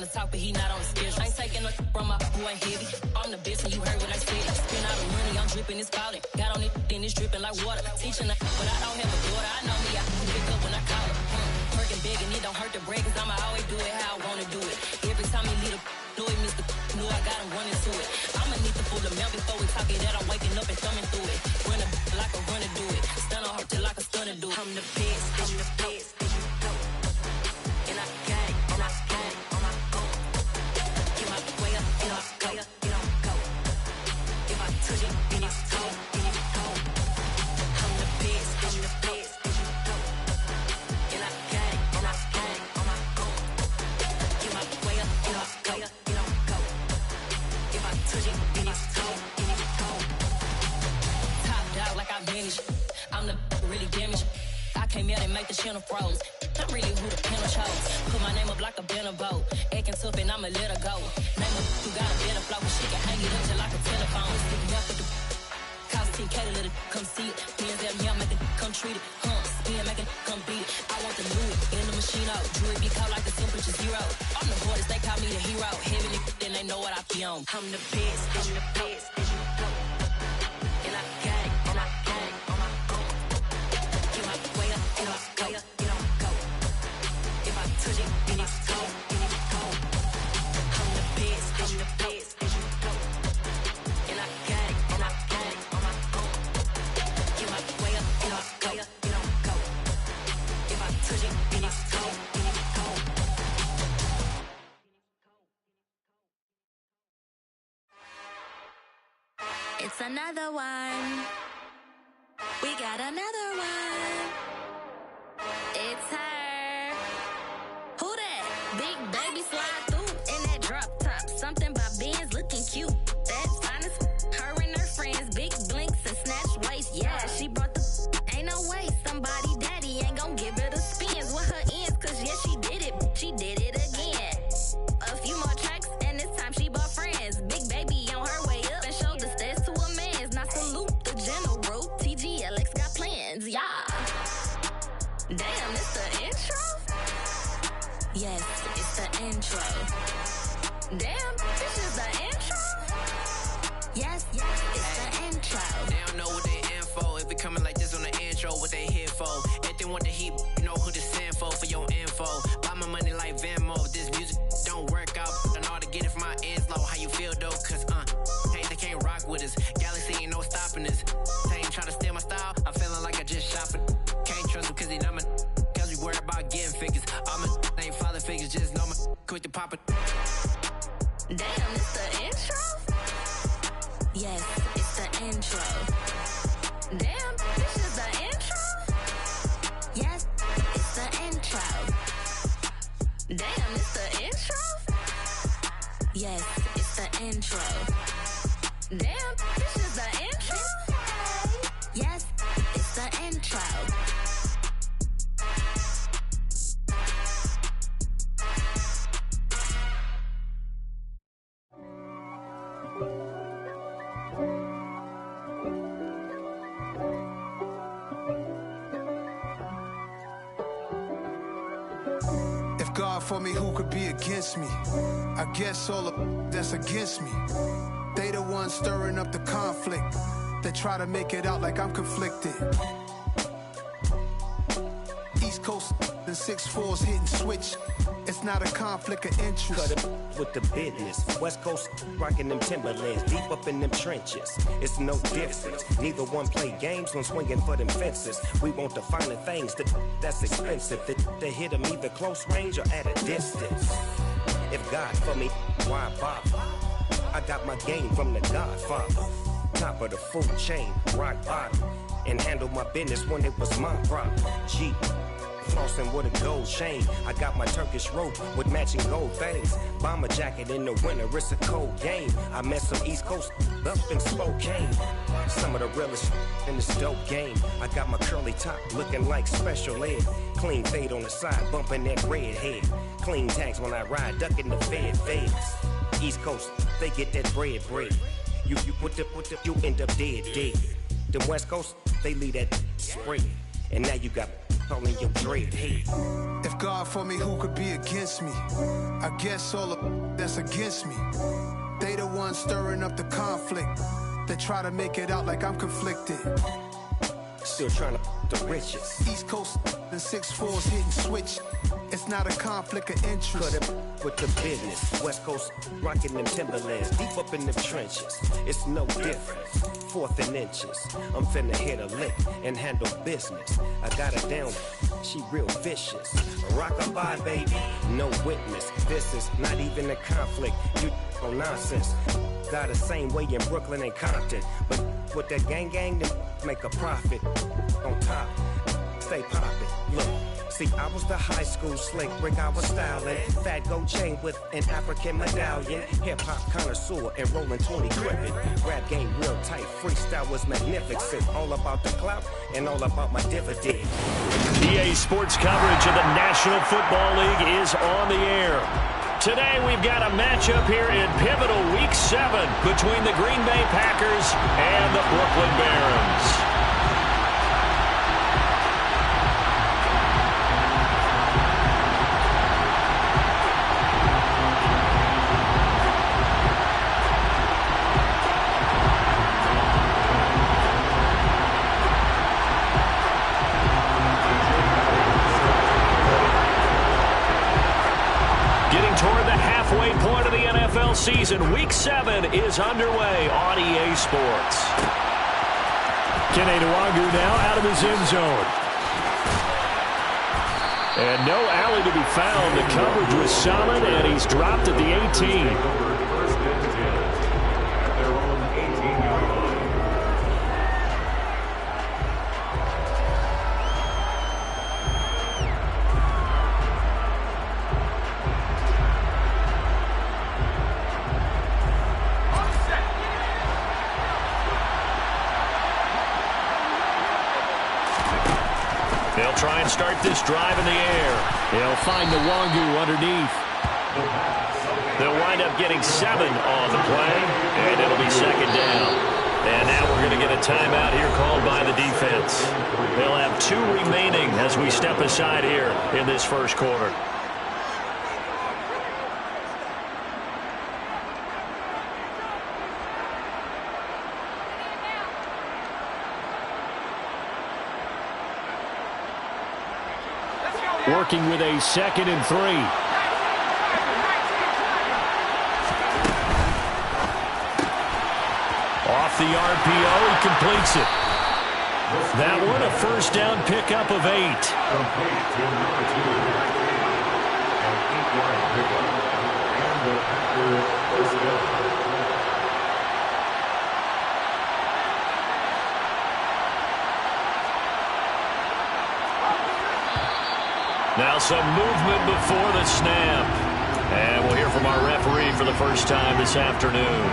wanna talk, but he not on the schedule. I ain't taking no from my boy heavy. I'm the best and you heard what I said. Spend all the money, I'm dripping, it's falling. Got on it, then it's dripping like water. Teaching her, but I don't have a daughter. I know me, I can pick up when I call her. Working big and it don't hurt the break, cause I'ma always do it how I wanna do it. Every time he leave the know it, Mr. Know I got him running to it. I'ma need to pull the mail before we talk it that I'm waking up and thumbing through it. Run a like a runner do it. Stun on her till like a stunner do it. I'm the best, I'm the best. And I gang, and I gang on my own. Get my way up, get on go, get on go. If I touch it, then it's cold, then it's cold. I'm the best, I'm the best. And I gang on my own. Get my way up, get on go, get on go. If I touch it, then it's cold, then it's cold. Top dog like I vanished. I'm the really damaged. I came out and make the channel froze. I'm really who the panel chose. Put my name up like a banner boat. Acting tough and I'ma let her go. Name her who got a better flow. She can hang it up just like a telephone. Stick me up with the cost 10K to let it come see it. Hands out me, I'm making come treat it. Spin, making come beat it. I want the Louis in the machine out. Jewelry be cold like the temperature zero. I'm the boys, they call me the hero. Heavy nigga, then they know what I be on. I'm the best, I'm the best. And I gang, and I gang on my own. Get my way up, get on go, get on go. If I touch it, then it's cold, then it's cold. I'm the best, I'm the best. And I gang on my own. Get my way up, get on go, get on go. If I touch it, then it's cold, then it's cold. It's another one. We got another one. It's her. Who that? Big baby slide through in that drop top. Something by Benz looking cute. That's honest. Her and her friends, big blinks and snatch waist. Yeah, she brought the. Ain't no way somebody daddy ain't gon' give her the spins with her ends. Cause yeah, she did it. She did it again. A few more tracks and this time she bought friends. Big baby on her way up and showed the stairs to a man's. Now salute the general. TGLX got plans, yeah. Damn, it's the intro? Yes, it's the intro. Damn, this is the intro? Yes, it's the intro. They don't know what they in for. If we coming like this on the intro, what they here for? If they want the heat, you know who to send for your info. Buy my money like Venmo. If this music don't work out, I know how to get it from my ends low. How you feel though? Cause hey, they can't rock with us. Galaxy ain't no stopping us. They ain't trying to steal my style. I'm feeling like I just shopping. Can't trust him cause he numb it. Cause we worry about getting figures. All my ain't father figures, just know my quick to pop it. Damn, it's the intro? Yes, it's the intro. Damn, this is the intro? Yes, it's the intro. Damn, it's the intro? Yes, it's the intro. Damn, this is the intro? Yes, it's the intro. If God for me, who could be against me? I guess all of that's against me. They the ones stirring up the conflict. They try to make it out like I'm conflicted. East Coast and 6'4's hitting switch. It's not a conflict of interest. Cut it with the business. West Coast rocking them Timberlands, deep up in them trenches. It's no difference. Neither one play games when swinging for them fences. We want the finer things that's expensive. That hit them either close range or at a distance. If God for me, why bother? I got my game from the Godfather. Top of the food chain, rock bottom. And handle my business when it was my problem. G. Flossing with a gold chain. I got my Turkish rope with matching gold things. Bomber jacket in the winter, it's a cold game. I met some East Coast up in Spokane. Some of the realest in this dope game. I got my curly top looking like special ed. Clean fade on the side, bumping that red head. Clean tags when I ride, ducking the feds. East Coast, they get that bread. You end up dead. Them West Coast, they leave that spread. And now you got calling your dread heat. If God for me, who could be against me? I guess all the that's against me. They the ones stirring up the conflict. They try to make it out like I'm conflicted. Still trying to the riches. East Coast and 6'4's hitting switch. It's not a conflict of interest. Cut it with the business. West Coast rocking them Timberlands. Deep up in them trenches. It's no different. Fourth and inches. I'm finna hit a lick and handle business. I got her down. She real vicious. Rockabye, baby. No witness. This is not even a conflict. You on nonsense. Got the same way in Brooklyn and Compton. But with that gang, they make a profit. On top, stay poppin'. Look, see, I was the high school slick brick, I was styling. Fat gold chain with an African medallion. Hip-hop connoisseur and rolling 20 crippin'. Rap game real tight, freestyle was magnificent. All about the clout and all about my dividend. EA Sports coverage of the National Football League is on the air. Today we've got a matchup here in pivotal Week 7 between the Green Bay Packers and the Brooklyn Barons. Season Week 7 is underway on EA Sports. Kene Nwangwu now out of his end zone. And no alley to be found. The coverage was solid, and he's dropped at the 18. Try and start this drive in the air. They'll find Nwangwu underneath. They'll wind up getting 7 on the play, and it'll be second down. And now we're going to get a timeout here called by the defense. They'll have 2 remaining as we step aside here in this first quarter. Working with a 2nd and 3. Off the RPO, he completes it. That one a first down pickup of 8. Now some movement before the snap. And we'll hear from our referee for the first time this afternoon.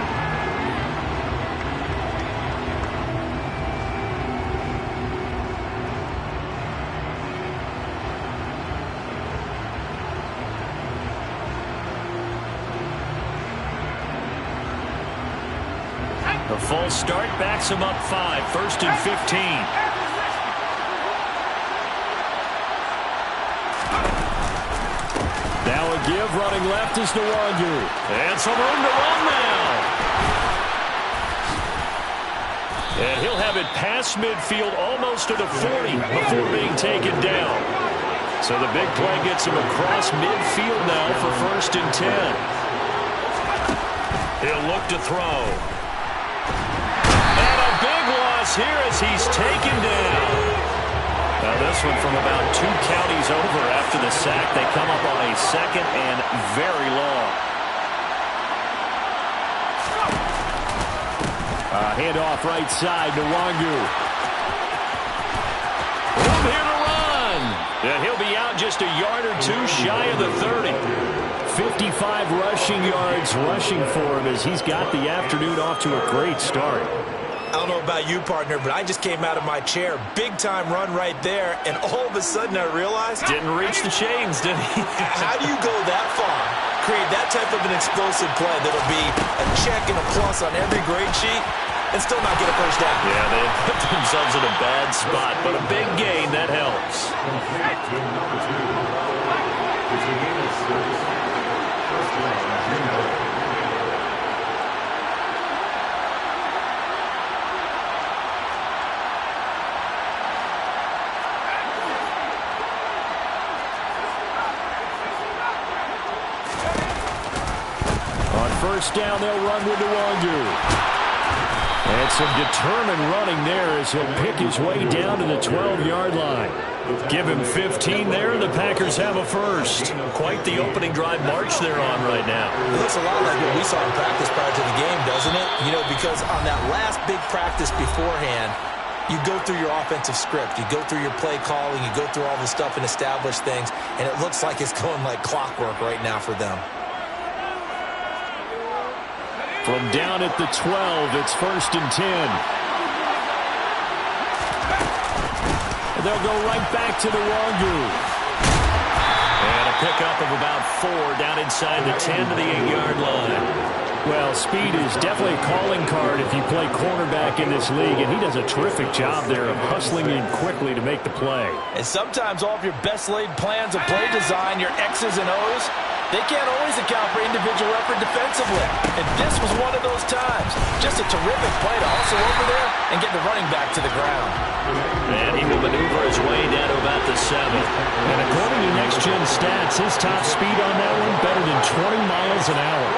The false start backs him up 5, 1st and 15. Now a give, running left is Nwangwu. And some room to run now. And he'll have it past midfield almost to the 40 before being taken down. So the big play gets him across midfield now for 1st and 10. He'll look to throw. And a big loss here as he's taken down. Now this one from about 2 counties over after the sack. They come up on a 2nd and very long. Handoff right side to Nwangwu. Room here to run. And he'll be out just a yard or 2 shy of the 30. 55 rushing yards rushing for him as he's got the afternoon off to a great start. I don't know about you, partner, but I just came out of my chair. Big-time run right there, and all of a sudden I realized... Didn't reach the chains, did he? How do you go that far? Create that type of an explosive play that'll be a check and a plus on every grade sheet? and still not get a first down. Yeah, they put themselves in a bad spot, but a big gain, that helps. On first down, they'll run with Nwangu. And some determined running there as he'll pick his way down to the 12-yard line. Give him 15 there, and the Packers have a first. Quite the opening drive march they're on right now. It looks a lot like what we saw in practice prior to the game, doesn't it? You know, because on that last big practice beforehand, you go through your offensive script. You go through your play calling. You go through all the stuff and establish things, and it looks like it's going like clockwork right now for them. From down at the 12, it's 1st and 10. And they'll go right back to Nwangu. And a pickup of about 4 down inside the 10 to the 8-yard line. Well, speed is definitely a calling card if you play cornerback in this league, and he does a terrific job there of hustling in quickly to make the play. And sometimes all of your best laid plans of play design, your X's and O's, they can't always account for individual effort defensively. And this was one of those times. Just a terrific play to hustle over there and get the running back to the ground. And he will maneuver his way down to about the 7. And according to Next Gen Stats, his top speed on that one better than 20 miles an hour.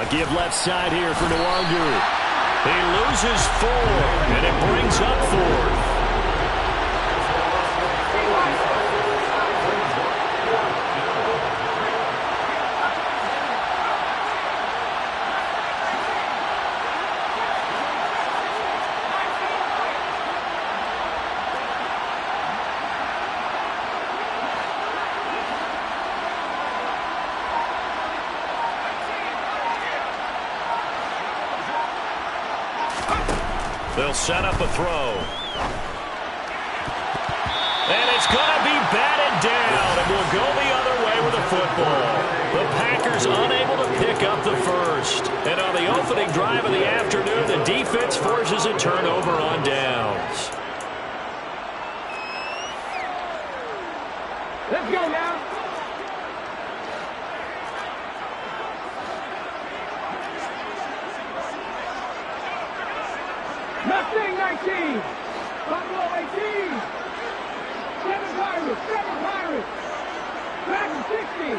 Give left side here for Nwangu. He loses 4, and it brings up 4. They'll set up a throw. And it's going to be batted down, and will go the other way with the football. The Packers unable to pick up the first. And on the opening drive of the afternoon, the defense forces a turnover on downs. Let's go now. Mustang 19, Buffalo 18, 7 Pirates, Dragon 60,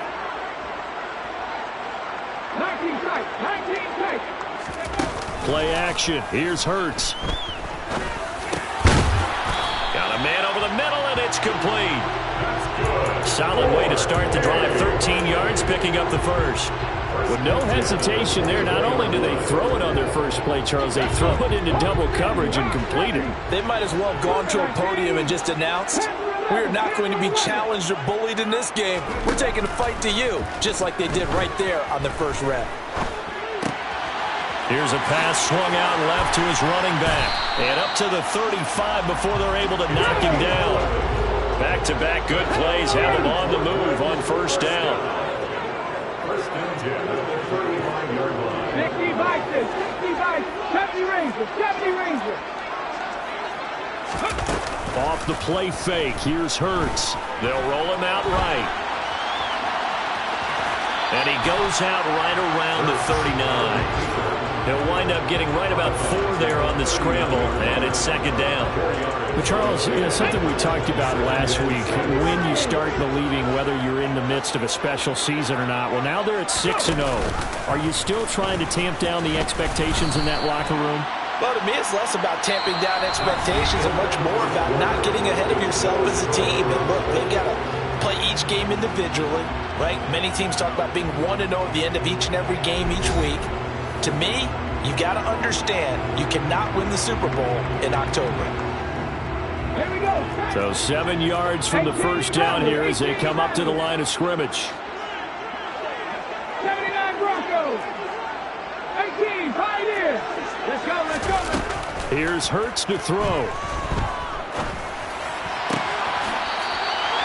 19 tight, 19 tight. Play action, here's Hurts. Got a man over the middle, and it's complete. Solid way to start the drive, 13 yards, picking up the first. With no hesitation there, not only do they throw it on their first play, Charles, they throw it into double coverage and complete it. They might as well have gone to a podium and just announced, we are not going to be challenged or bullied in this game. We're taking the fight to you, just like they did right there on the first rep. Here's a pass swung out left to his running back. And up to the 35 before they're able to knock him down. Back-to-back good plays have them on the move on first down. 60 Bison, 70 Rangers, 70 Rangers. Off the play fake, here's Hurts. They'll roll him out right. And he goes out right around the 39. He'll wind up getting right about 4 there on the scramble, and it's second down. But Charles, you know, something we talked about last week, when you start believing whether you're in the midst of a special season or not. Well, now they're at 6-0. Are you still trying to tamp down the expectations in that locker room? Well, to me, it's less about tamping down expectations and much more about not getting ahead of yourself as a team. And look, they've got to play each game individually, right? Many teams talk about being 1-0 at the end of each and every game each week. To me, you got to understand you cannot win the Super Bowl in October. Here we go. So 7 yards from the first down here as they come up to the line of scrimmage. 79 Broncos. 18 Pioneers. Let's go, let's go. Here's Hurts to throw.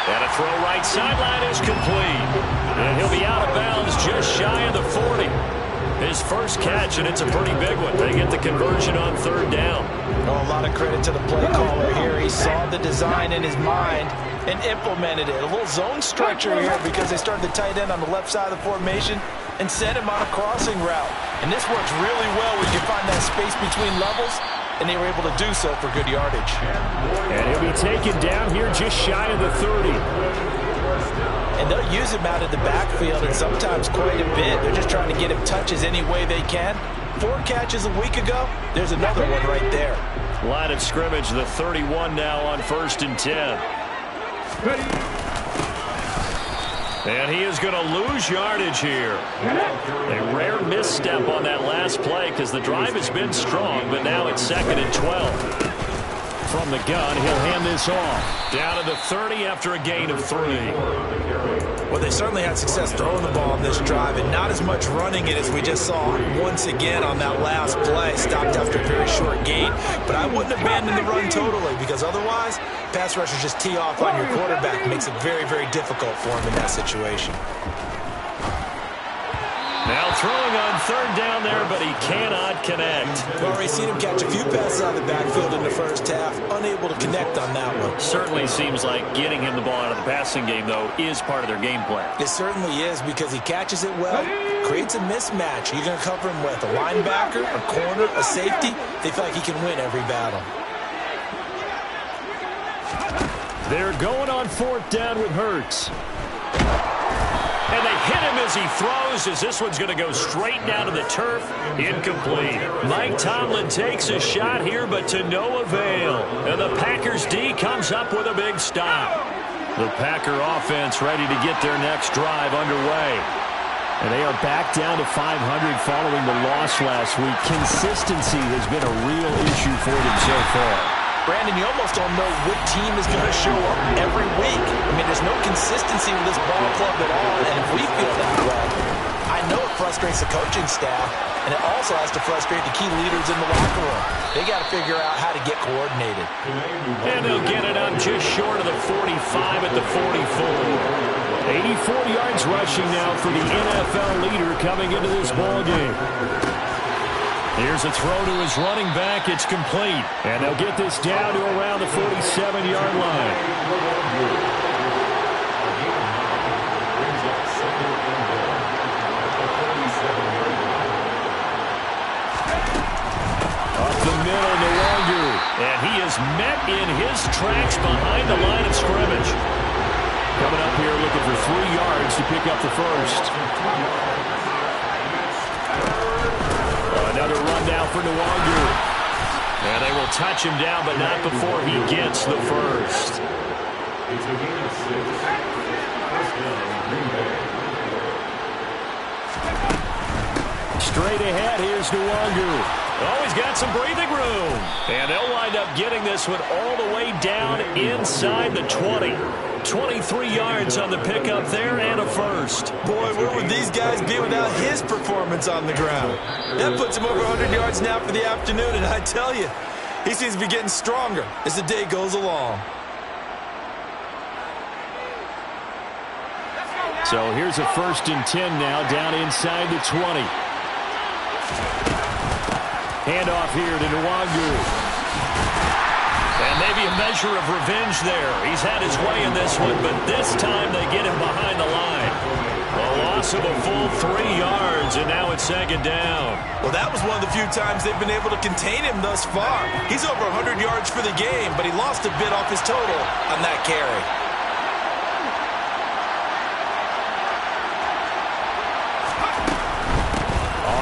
And a throw right sideline is complete. And he'll be out of bounds just shy of the 40. His first catch, and it's a pretty big one. They get the conversion on third down. Oh, a lot of credit to the play caller here. He saw the design in his mind and implemented it. A little zone stretcher here because they started the tight end on the left side of the formation and sent him on a crossing route. And this works really well when you can find that space between levels, and they were able to do so for good yardage. And he'll be taken down here just shy of the 30. And they'll use him out of the backfield, and sometimes quite a bit. They're just trying to get him touches any way they can. 4 catches a week ago. There's another one right there. Line of scrimmage, the 31 now on 1st and 10. And he is going to lose yardage here. A rare misstep on that last play because the drive has been strong, but now it's 2nd and 12. From the gun, he'll hand this off. Down to the 30 after a gain of 3. Well, they certainly had success throwing the ball on this drive, and not as much running it as we just saw once again on that last play. Stopped after a very short gain, but I wouldn't abandon the run totally because otherwise, pass rushers just tee off on your quarterback. Makes it very, very difficult for him in that situation. Now throwing on third down there, but he cannot connect. We've already seen him catch a few passes out of the backfield in the first half. Unable to connect on that one. Certainly seems like getting him the ball out of the passing game, though, is part of their game plan. It certainly is because he catches it well, creates a mismatch. You're going to cover him with a linebacker, a corner, a safety. They feel like he can win every battle. They're going on 4th down with Hurts. And they hit him as he throws, as this one's going to go straight down to the turf. Incomplete. Mike Tomlin takes a shot here, but to no avail. And the Packers D comes up with a big stop. The Packer offense ready to get their next drive underway. And they are back down to 500 following the loss last week. Consistency has been a real issue for them so far. Brandon, you almost don't know what team is going to show up every week. I mean, there's no consistency with this ball club at all, and if we feel that way, I know it frustrates the coaching staff, and it also has to frustrate the key leaders in the locker room. They got to figure out how to get coordinated. And they'll get it up just short of the 45 at the 44. 84 yards rushing now for the NFL leader coming into this ball game. Here's a throw to his running back. It's complete. And they'll get this down to around the 47-yard line. Up the middle, Nwangu. And he is met in his tracks behind the line of scrimmage. Coming up here looking for 3 yards to pick up the first. Another run down for Nwangu. And they will touch him down, but not before he gets the first. Straight ahead, here's Nwangu. Oh, he's got some breathing room. And they'll wind up getting this one all the way down inside the 20. 23 yards on the pickup there and a first. Boy, where would these guys be without his performance on the ground? That puts him over 100 yards now for the afternoon, and I tell you, he seems to be getting stronger as the day goes along. So here's a 1st and 10 now down inside the 20. Handoff here to Nwangu. And maybe a measure of revenge there. He's had his way in this one, but this time they get him behind the line. A loss of a full 3 yards, and now it's 2nd down. Well, that was one of the few times they've been able to contain him thus far. He's over 100 yards for the game, but he lost a bit off his total on that carry.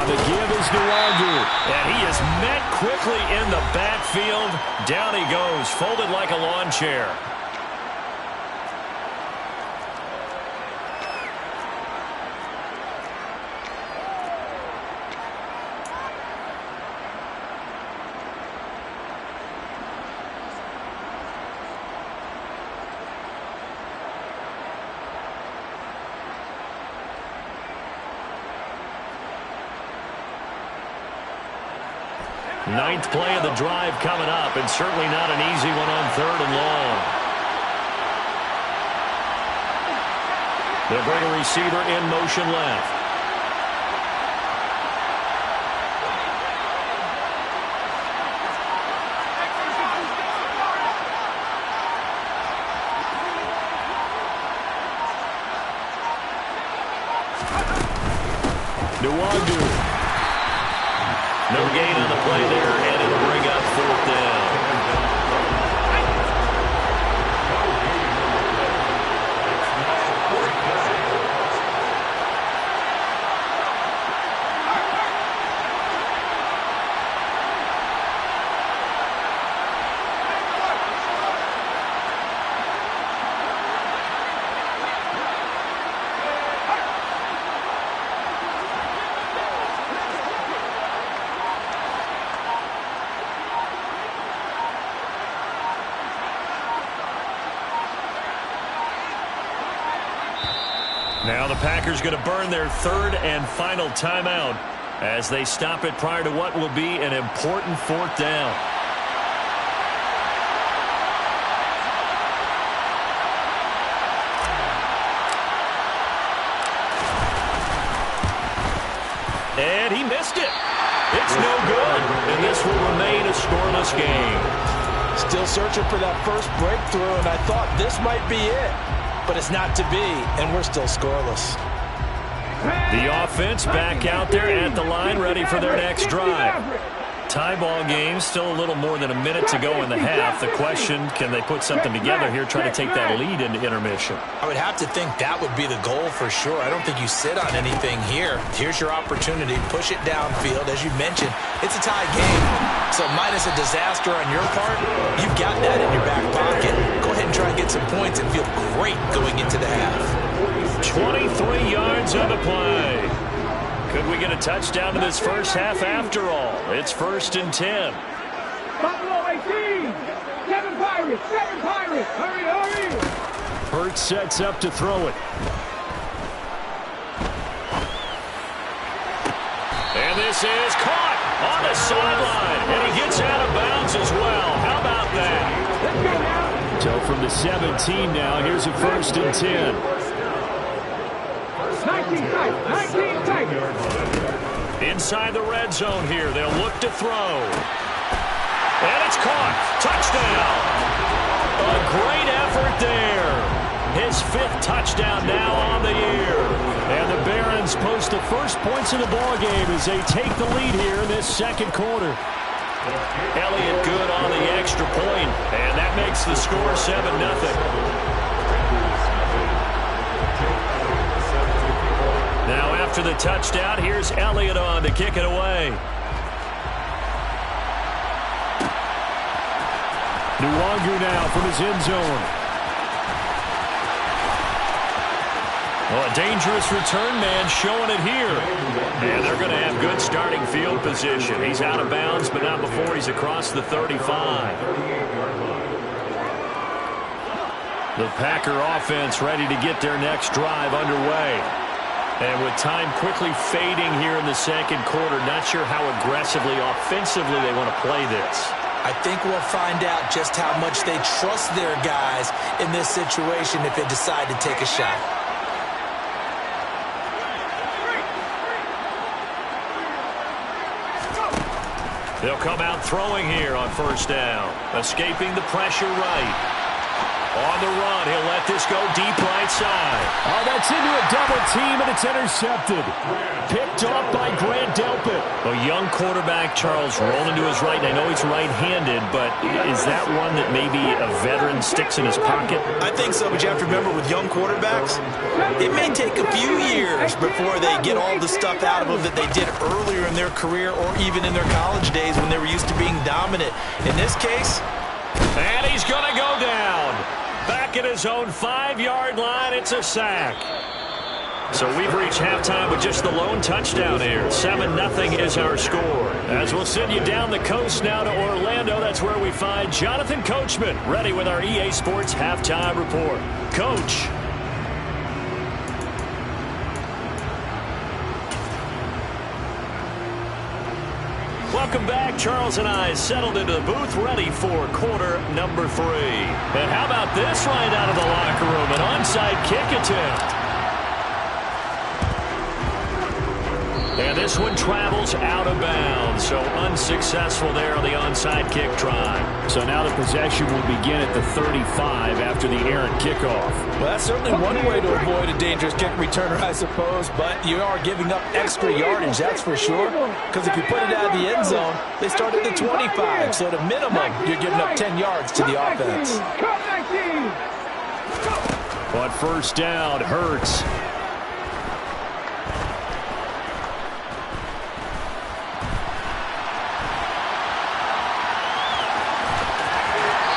The give is Nwangu. And he is met quickly in the backfield. Down he goes, folded like a lawn chair. Ninth play of the drive coming up, and certainly not an easy one on 3rd and long. They'll bring a receiver in motion left. Nwangu. No gain on the play there, and it'll bring up 4th down. Now the Packers going to burn their 3rd and final timeout as they stop it prior to what will be an important 4th down. And he missed it. It's no good, and this will remain a scoreless game. Still searching for that first breakthrough, and I thought this might be it. But it's not to be, and we're still scoreless. The offense back out there at the line, ready for their next drive. Tie ball game, still a little more than a minute to go in the half. The question, can they put something together here, try to take that lead into intermission? I would have to think that would be the goal for sure. I don't think you sit on anything here. Here's your opportunity. Push it downfield. As you mentioned, it's a tie game. So minus a disaster on your part, you've got that in your back pocket. Go ahead and try and get some points and feel great going into the half. 23 yards on the play. Could we get a touchdown to this first half after all? It's 1st and 10. Buffalo 18. 7 Pirates. 7 Pirates. Hurry, hurry. Hurts sets up to throw it. And this is caught on the sideline. And he gets out of bounds as well. How about that? Let's go now. So from the 17 now, here's a 1st and 10. 19 tight. Inside the red zone here. They'll look to throw. And it's caught. Touchdown. A great effort there. His 5th touchdown now on the year. And the Barons post the first points of the ballgame as they take the lead here in this 2nd quarter. Elliott good on the extra point, and that makes the score 7-0. Now after the touchdown, here's Elliott on to kick it away. Nwangu now from his end zone. Well, a dangerous return man showing it here. And they're going to have good starting field position. He's out of bounds, but not before he's across the 35. The Packer offense ready to get their next drive underway. And with time quickly fading here in the 2nd quarter, not sure how aggressively, offensively they want to play this. I think we'll find out just how much they trust their guys in this situation if they decide to take a shot. They'll come out throwing here on 1st down. Escaping the pressure right. On the run, he'll let this go deep right side. Oh, that's into a double team, and it's intercepted. Picked off by Grant Delpit. A young quarterback, Charles, rolling to his right, and I know he's right-handed, but is that one that maybe a veteran sticks in his pocket? I think so, but you have to remember with young quarterbacks, it may take a few years before they get all the stuff out of them that they did earlier in their career or even in their college days when they were used to being dominant. In this case... And he's going to go down. Back at his own 5-yard line, it's a sack. So we've reached halftime with just the lone touchdown here. 7-0 is our score. As we'll send you down the coast now to Orlando, that's where we find Jonathan Coachman, ready with our EA Sports Halftime Report. Coach. Welcome back. Charles and I settled into the booth, ready for quarter number 3. And how about this right out of the locker room? An onside kick attempt. And this one travels out of bounds, so unsuccessful there on the onside kick try. So now the possession will begin at the 35 after the errant kickoff. Well, that's certainly one way to avoid a dangerous kick returner, I suppose, but you are giving up extra yardage, that's for sure, because if you put it out of the end zone, they start at the 25, so at a minimum, you're giving up 10 yards to the offense. But first down, Hurts.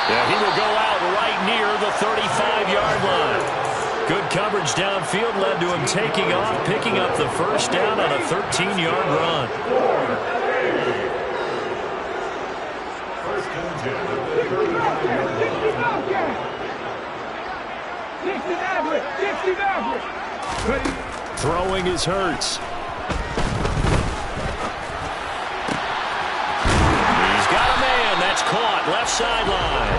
Yeah, he will go out right near the 35-yard line. Good coverage downfield led to him taking off, picking up the first down on a 13-yard run. Throwing is Hurts. He's got a man. That's caught. Left sideline.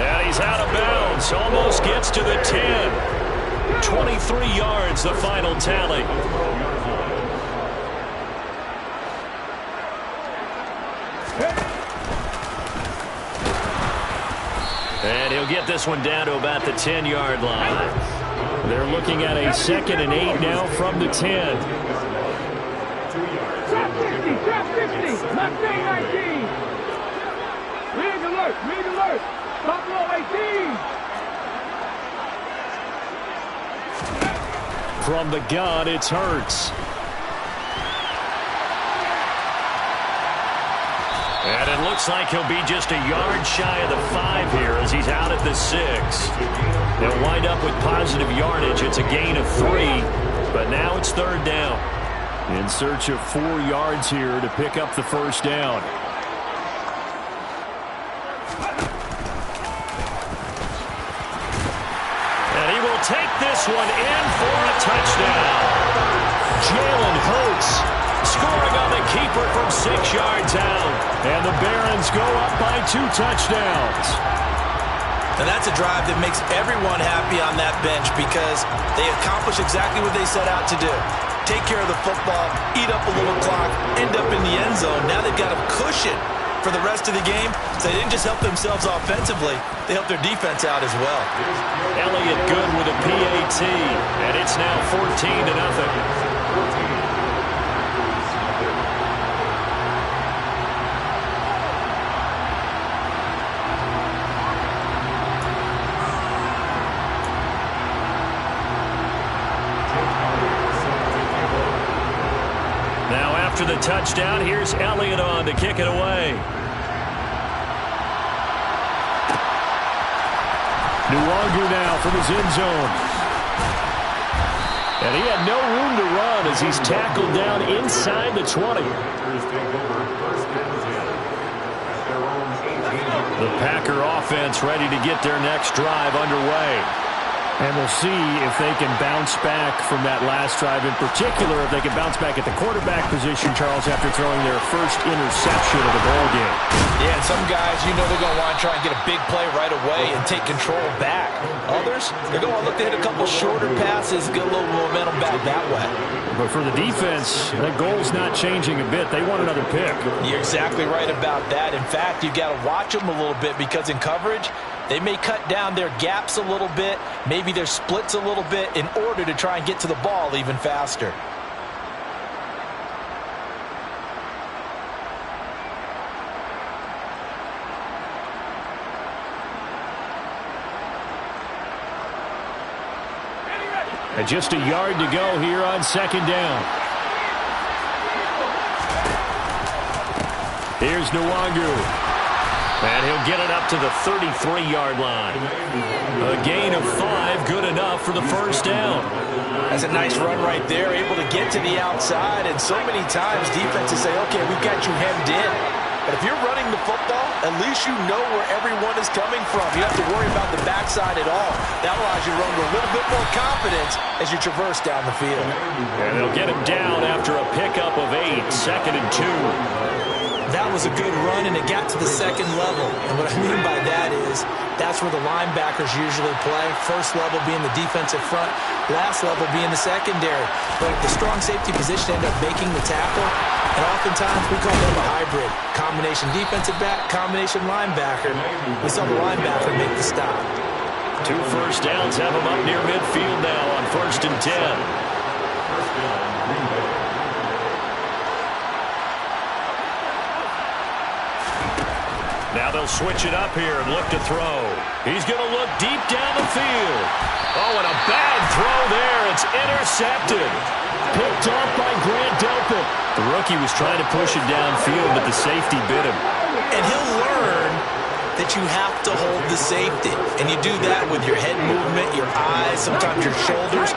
And he's out of bounds. Almost gets to the 10. 23 yards, the final tally. And he'll get this one down to about the 10-yard line. They're looking at a 2nd and 8 now from the 10. Trap 50, left lane 19. Rig alert, rig alert. Top row 18. From the gun, it's Hurts. And it looks like he'll be just a yard shy of the 5 here as he's out at the 6. They'll wind up with positive yardage. It's a gain of 3, but now it's 3rd down. In search of 4 yards here to pick up the first down. And he will take this one in for a touchdown. Jalen Hurts scoring on the keeper from 6 yards out. And the Barons go up by 2 touchdowns. And that's a drive that makes everyone happy on that bench because they accomplish exactly what they set out to do. Take care of the football, eat up a little clock, end up in the end zone. Now they've got a cushion for the rest of the game. So they didn't just help themselves offensively, they helped their defense out as well. Elliott good with a PAT, and it's now 14-0. After the touchdown, here's Elliott on to kick it away. Nwangu now from his end zone. And he had no room to run as he's tackled down inside the 20. The Packer offense ready to get their next drive underway. And we'll see if they can bounce back from that last drive, in particular if they can bounce back at the quarterback position, Charles, after throwing their first interception of the ball game. Yeah, and some guys, you know they're going to want to try and get a big play right away and take control back. Others, they're going to look to hit a couple shorter passes, get a little momentum back that way. But for the defense, that goal's not changing a bit. They want another pick. You're exactly right about that. In fact, you've got to watch them a little bit because in coverage, they may cut down their gaps a little bit, maybe their splits a little bit in order to try and get to the ball even faster. And just a yard to go here on 2nd down. Here's Nwangu. And he'll get it up to the 33-yard line. A gain of 5, good enough for the first down. That's a nice run right there, able to get to the outside. And so many times defenses say, okay, we've got you hemmed in. But if you're running the football, at least you know where everyone is coming from. You have to worry about the backside at all. That allows you to run with a little bit more confidence as you traverse down the field. And they'll get him down after a pickup of 8, 2nd and 2. That was a good run, and it got to the second level. And what I mean by that is that's where the linebackers usually play. First level being the defensive front, last level being the secondary. But the strong safety position ended up making the tackle, and oftentimes we call them a hybrid. Combination defensive back, combination linebacker. We saw the linebacker make the stop. 2 first downs have them up near midfield now on 1st and 10. Now they'll switch it up here and look to throw. He's going to look deep down the field. Oh, and a bad throw there. It's intercepted. Picked off by Grant Delpit. The rookie was trying to push it downfield, but the safety bit him. And he'll learn that you have to hold the safety. And you do that with your head movement, your eyes, sometimes your shoulders.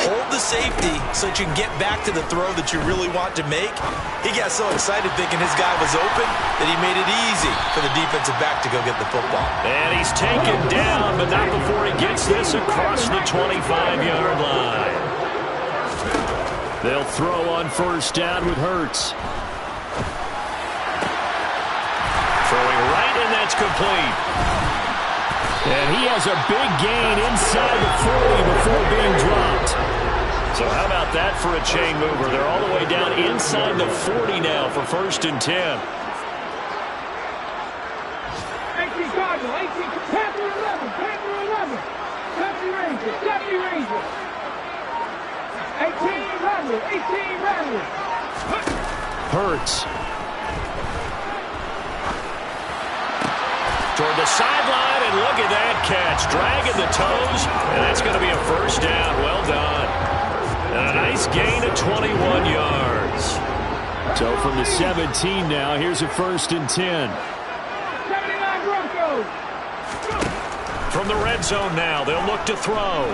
Hold the safety so that you can get back to the throw that you really want to make. He got so excited thinking his guy was open that he made it easy for the defensive back to go get the football. And he's taken down, but not before he gets this across the 25-yard line. They'll throw on 1st down with Hurts. Throwing right, and that's complete. And he has a big gain inside the 40 before being dropped. So how about that for a chain mover? They're all the way down inside the 40 now for 1st and 10. 18 Cardinal, 18, Panther 11, Panther 11. Safety Ranger, Safety Ranger. 18 Rattler, 18 Rattler. Hurts. Toward the sideline, and look at that catch. Dragging the toes, and that's going to be a 1st down. Well done. And a nice gain of 21 yards. So from the 17 now, here's a 1st and 10. 79 Broncos. From the red zone now, they'll look to throw.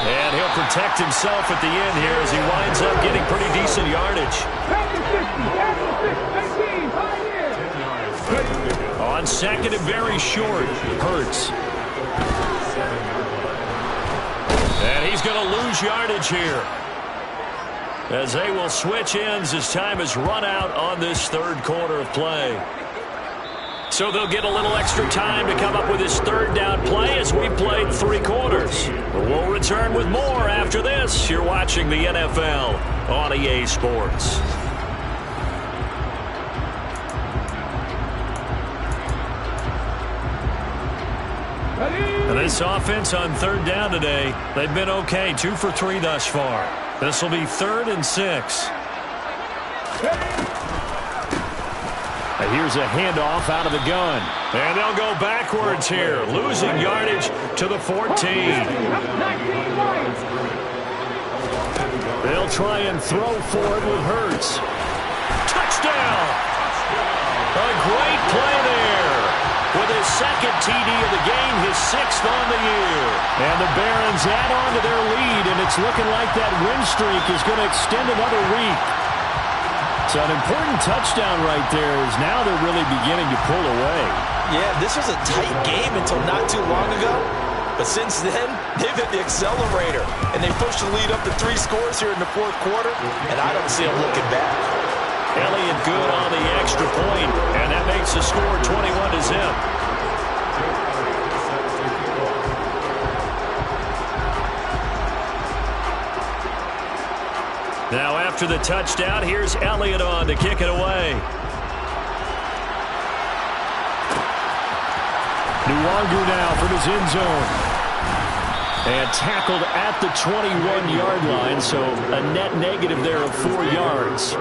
And he'll protect himself at the end here as he winds up getting pretty decent yardage. On 2nd and very short, Hurts. And he's going to lose yardage here, as they will switch ends as time has run out on this 3rd quarter of play. So they'll get a little extra time to come up with his 3rd down play as we played 3 quarters. We'll return with more after this. You're watching the NFL on EA Sports. And this offense on 3rd down today, they've been okay. 2 for 3 thus far. This will be 3rd and 6. And here's a handoff out of the gun. And they'll go backwards here, losing yardage to the 14. They'll try and throw for it with Hurts. Touchdown! A great play there. With his 2nd TD of the game, his 6th on the year. And the Barons add on to their lead, and it's looking like that win streak is going to extend another week. So an important touchdown right there is now they're really beginning to pull away. Yeah, this was a tight game until not too long ago. But since then, they've hit the accelerator. And they pushed the lead up to 3 scores here in the 4th quarter. And I don't see them looking back. Elliott good on the extra point, and that makes the score 21-0. Now after the touchdown, here's Elliott on to kick it away. Nwangu now from his end zone. And tackled at the 21-yard line, so a net negative there of 4 yards.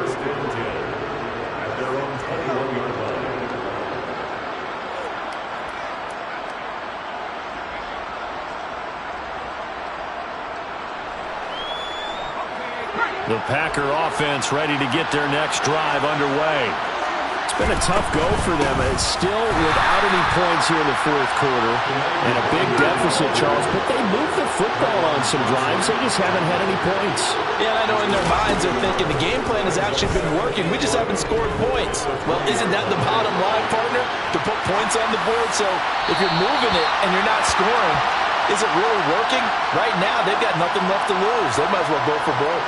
The Packer offense ready to get their next drive underway. It's been a tough go for them. It's still without any points here in the 4th quarter. And a big deficit, Charles. But they moved the football on some drives. They just haven't had any points. Yeah, I know in their minds they're thinking the game plan has actually been working. We just haven't scored points. Well, isn't that the bottom line, partner? To put points on the board. So if you're moving it and you're not scoring, is it really working? Right now, they've got nothing left to lose. They might as well go for broke.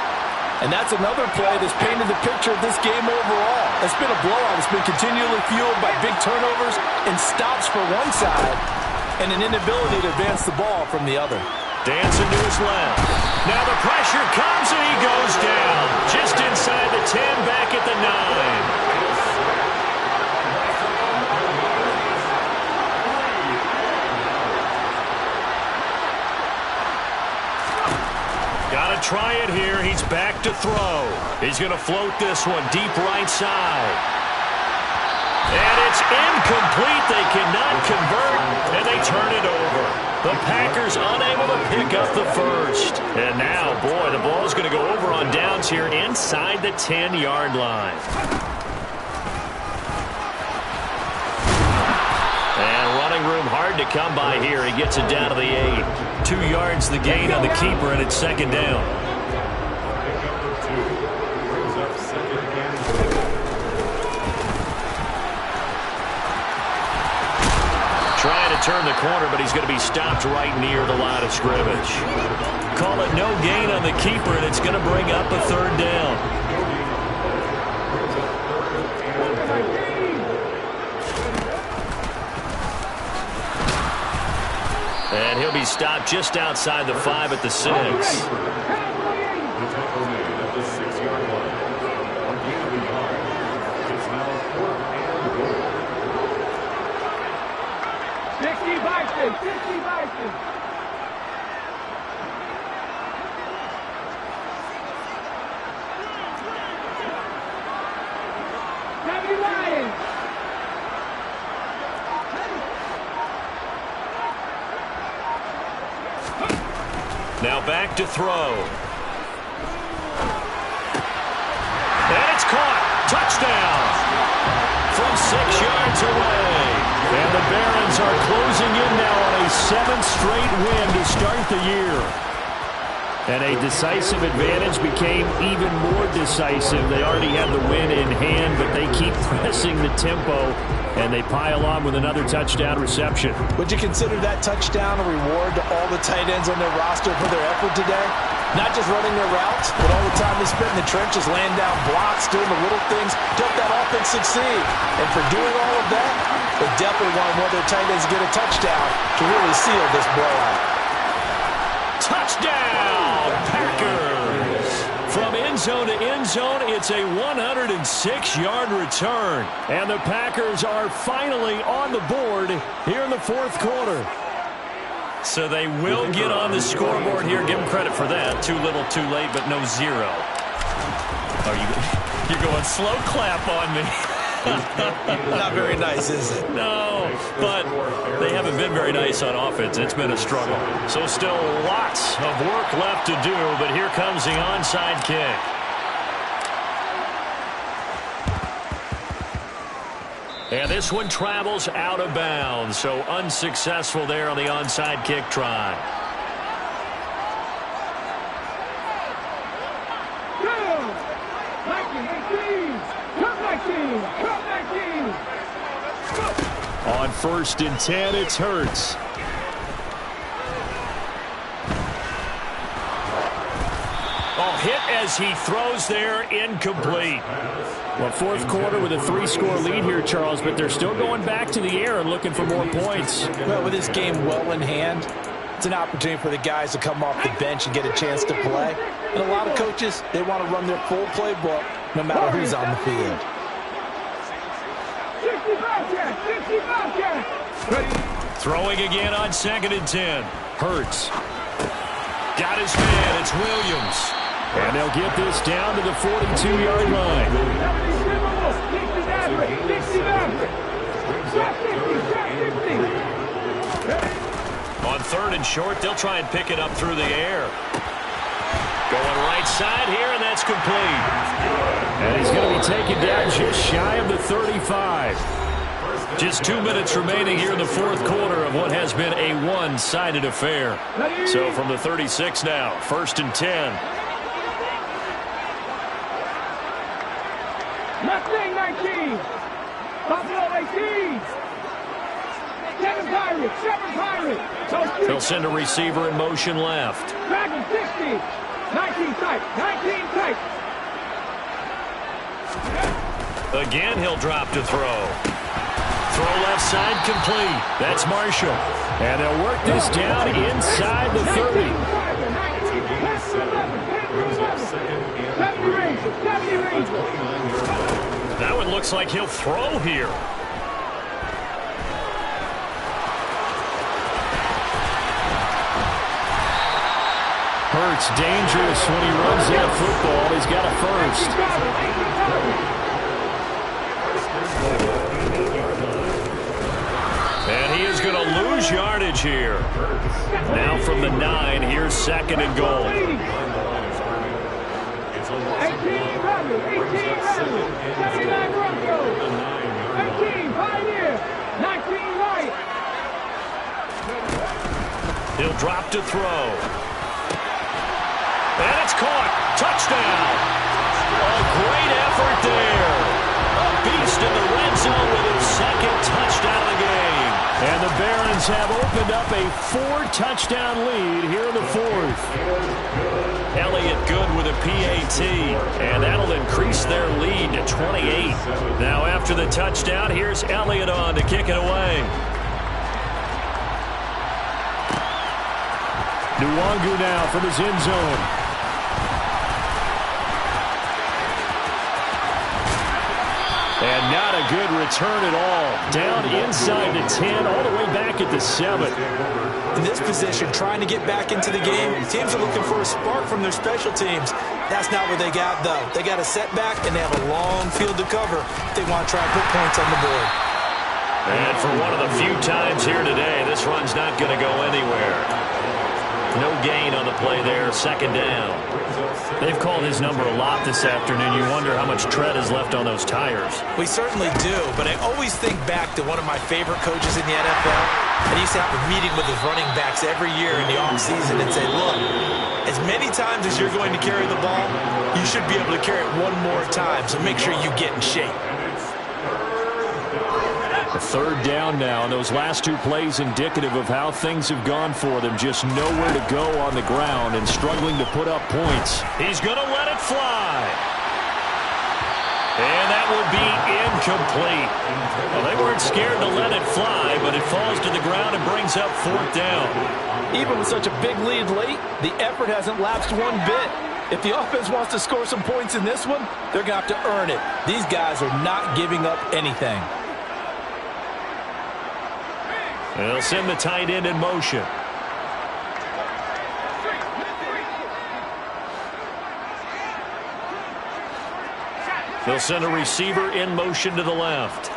And that's another play that's painted the picture of this game overall. It's been a blowout. It's been continually fueled by big turnovers and stops for one side and an inability to advance the ball from the other. Dancing to his left. Now the pressure comes and he goes down. Just inside the 10, back at the 9. Got to try it here. He's back to throw. He's going to float this one deep right side. And it's incomplete. They cannot convert, and they turn it over. The Packers unable to pick up the first. And now, boy, the ball's going to go over on downs here inside the 10-yard line. And running room hard to come by here. He gets it down to the 8. 2 yards the gain on the keeper, and it's second down. Trying to turn the corner, but he's going to be stopped right near the line of scrimmage. Call it no gain on the keeper, and it's going to bring up a third down. And he'll be stopped just outside the 5 at the 6. 60 Vikings. Now back to throw. And it's caught. Touchdown. From 6 yards away. And the Barons are closing in now on a 7th straight win to start the year. And a decisive advantage became even more decisive. They already had the win in hand, but they keep pressing the tempo, and they pile on with another touchdown reception. Would you consider that touchdown a reward to all the tight ends on their roster for their effort today? Not just running their routes, but all the time they spent in the trenches, laying down blocks, doing the little things to help that offense succeed. And for doing all of that, they definitely want one of their tight ends to get a touchdown to really seal this blowout. Touchdown, Packers! From end zone to end zone, it's a 106-yard return. And the Packers are finally on the board here in the fourth quarter. So they will get on the scoreboard here. Give them credit for that. Too little, too late, but no zero. You're going slow clap on me. Not very nice, is it? No, but they haven't been very nice on offense. It's been a struggle. So still lots of work left to do, but here comes the onside kick. And this one travels out of bounds, so unsuccessful there on the onside kick try. On 1st and 10, it's Hurts. Oh, hit as he throws there, incomplete. Well, fourth quarter with a 3-score lead here, Charles, but they're still going back to the air and looking for more points. Well, with this game well in hand, it's an opportunity for the guys to come off the bench and get a chance to play. And a lot of coaches, they want to run their full playbook no matter who's on the field. Throwing again on 2nd and 10. Hurts. Got his man. It's Williams. And they'll get this down to the 42-yard line. On 3rd and short, they'll try and pick it up through the air. Going right side here, and that's complete. And he's going to be taken down just shy of the 35. Just 2 minutes remaining here in the fourth quarter of what has been a one-sided affair. So from the 36 now, 1st and 10. Mustang 19. Buffalo 18. 7 Pirates. They'll send a receiver in motion left. Dragon 60. 19 tight. 19 tight. Again, he'll drop to throw. Throw left side complete. That's Marshall. And they'll work this down inside the 30. That one looks like he'll throw here. Hurts dangerous when he runs that football. He's got a first. And he is going to lose yardage here. Now from the 9, here's 2nd and goal. 18 Rebels, 18 Rebels, 79 Broncos, 18 Pioneer, 19 right. He'll drop to throw. And it's caught. Touchdown. A great effort there. A beast in the red zone with his 2nd touchdown of the game. And the Barons have opened up a 4-touchdown lead here in the 4th. Elliott good with a PAT, and that'll increase their lead to 28. Now after the touchdown, here's Elliott on to kick it away. Nwangu now from his end zone. And not a good return at all. Down inside the 10, all the way back at the 7. In this position, trying to get back into the game, teams are looking for a spark from their special teams. That's not what they got, though. They got a setback, and they have a long field to cover if they want to try and put points on the board. And for one of the few times here today, this run's not going to go anywhere. No gain on the play there, 2nd down. They've called his number a lot this afternoon. You wonder how much tread is left on those tires. We certainly do, but I always think back to one of my favorite coaches in the NFL. And he used to have a meeting with his running backs every year in the offseason and say, look, as many times as you're going to carry the ball, you should be able to carry it one more time, so make sure you get in shape. A 3rd down now, and those last 2 plays indicative of how things have gone for them. Just nowhere to go on the ground and struggling to put up points. He's going to let it fly. And that would be incomplete. Well, they weren't scared to let it fly, but it falls to the ground and brings up 4th down. Even with such a big lead late, the effort hasn't lapsed one bit. If the offense wants to score some points in this one, they're going to have to earn it. These guys are not giving up anything. They'll send the tight end in motion. They'll send a receiver in motion to the left.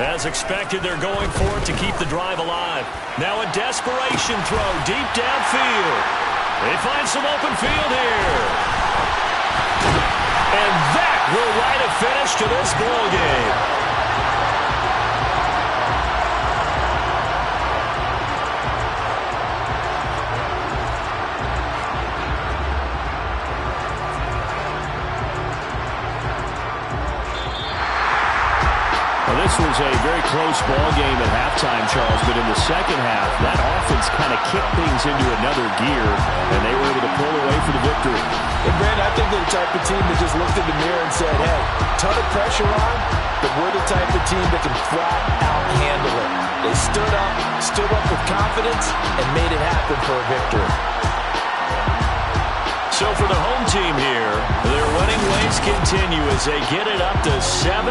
As expected, they're going for it to keep the drive alive. Now a desperation throw deep downfield. They find some open field here. And that will write a finish to this ball game. This was a very close ball game at halftime, Charles, but in the second half, that offense kind of kicked things into another gear, and they were able to pull away for the victory. And, Brandon, I think they're the type of team that just looked in the mirror and said, hey, ton of pressure on, but we're the type of team that can flat out handle it. They stood up with confidence, and made it happen for a victory. So for the home team here, their winning ways continue as they get it up to 7-0.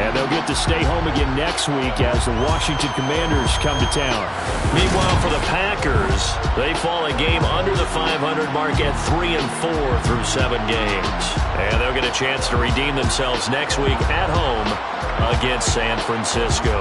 And they'll get to stay home again next week as the Washington Commanders come to town. Meanwhile, for the Packers, they fall a game under the 500 mark at 3-4 through 7 games. And they'll get a chance to redeem themselves next week at home against San Francisco.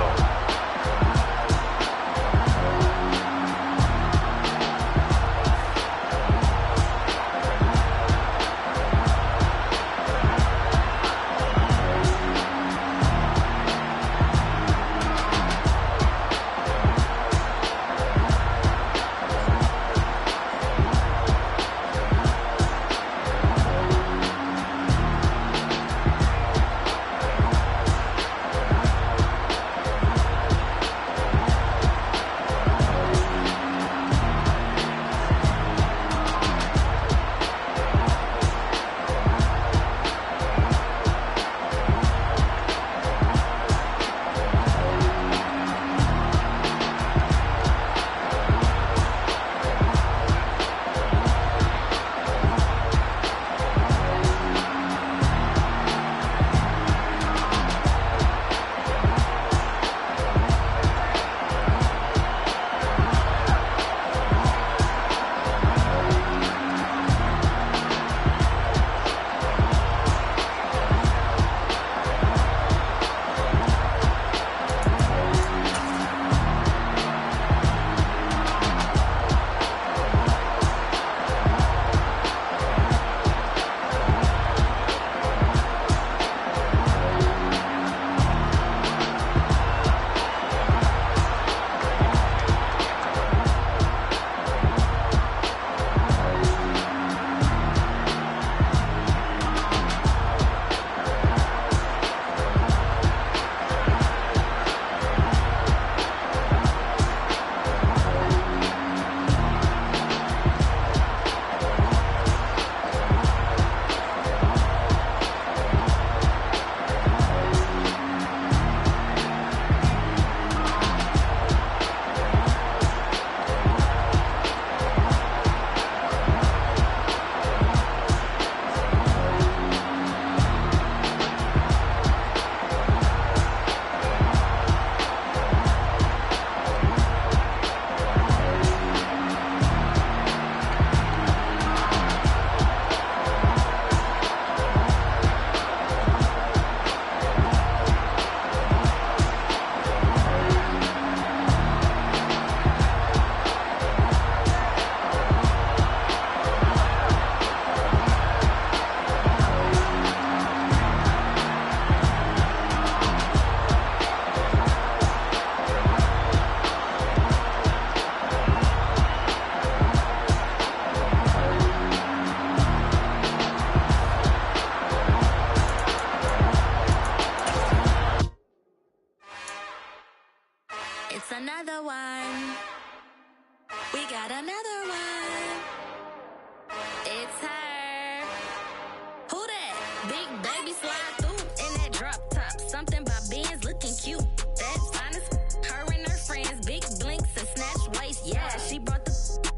Big baby slide through in that drop top. Something about Benz looking cute. That finest, her and her friends, big blinks and snatch waist. Yeah, she brought the,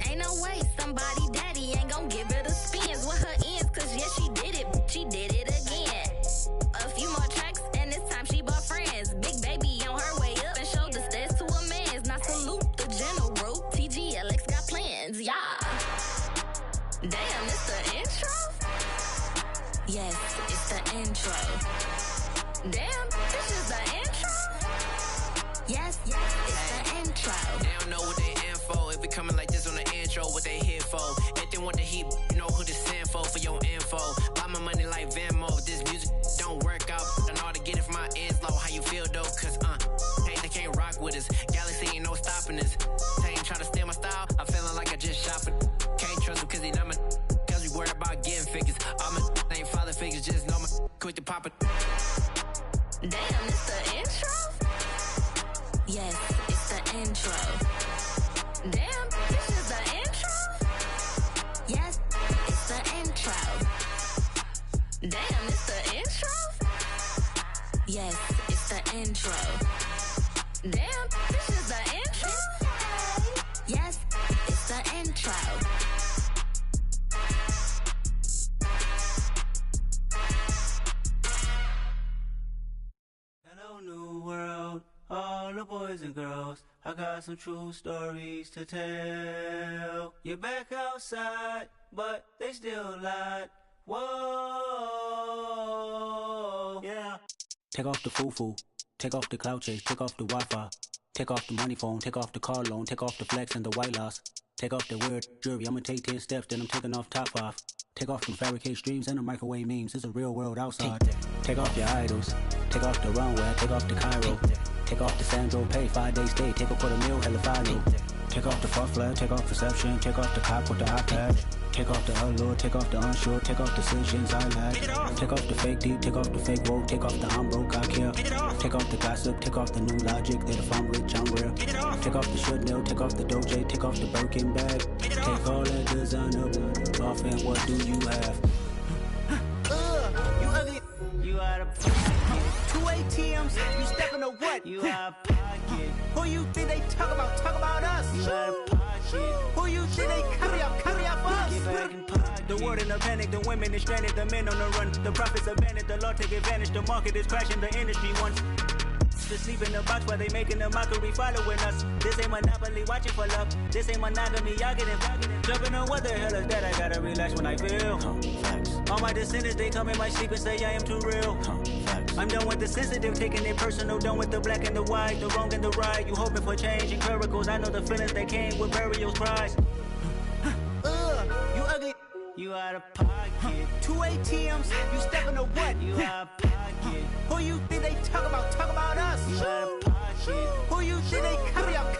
ain't no way somebody daddy ain't gon' give her the spins with her ends. Cause yeah, she did it again. A few more tracks and this time she bought friends. Big baby on her way up and showed the stairs to a man's. Now salute the general. TGLX got plans, yeah. Damn, it's the intro? Yes, it's the intro. Damn, this is the intro? Yes, it's the intro. They don't know what they in for. If we coming like this on the intro, what they here for? If they want the heat, you know who to send for your info. Buy my money like Venmo. This music don't work out. I know how to get it from my ends low. How you feel though? Cause hey, they can't rock with us. Galaxy ain't no stopping us. They ain't try to steal my style. I'm feeling like I just shopping. Can't trust him cause he not my. Cause we worried about getting figures. All my ain't father figures. Just know my quick to pop it. Damn, it's the intro? Yes, it's the intro. Damn, this is the intro? Yes, it's the intro. Damn, it's the intro? Yes, it's the intro. Damn, this is the intro? Yes, it's the intro. Hello, new world, all the boys and girls. I got some true stories to tell. You're back outside, but they still lied. Whoa, yeah. Take off the foo-foo, take off the cloud chase, take off the Wi-Fi, take off the money phone, take off the car loan, take off the flex and the white loss. Take off the weird jewelry, I'ma take 10 steps, then I'm taking off top 5. Take off them fabricated streams and the microwave memes, it's a real world outside. Take off your idols, take off the runway, take off the Cairo. Take off the Sandro Pay, 5-day stay, take a $250,000, hella final. Take off the far flag, take off perception, take off the cop with the iPad. Take off the allure, take off the unsure, take off decisions I lack. Take off the fake deep, take off the fake woke, take off the I'm broke, I care. Take off the gossip, take off the new logic, that if I'm rich, I'm real. Take off the should know, take off the Doja, take off the Birkin bag. Take all that designer off and what do you have? You ugly. You out of pocket. 2 ATMs, you stepping to what? You out of pocket. Who you think they talk about? Talk about us. You out of pocket. Who you think they carry up for us? Get back in pocket. The world in a panic, the women is stranded, the men on the run. The profits abandoned, the law take advantage. The market is crashing, the industry wants to sleep in the box while they making a mockery following us. This ain't Monopoly, watching for love. This ain't monogamy, y'all getting jumping on what the hell is that? I gotta relax when I feel. All my descendants, they come in my sleep and say I am too real. I'm done with the sensitive, taking it personal. Done with the black and the white, the wrong and the right. You hoping for change and miracles. I know the feelings that came with burials, cries. You ugly. You out of pocket. 2 ATMs, you stepping to what? You out of pocket. Who you think they talk about? Talk about us. You out of pocket. Who you think they carry up?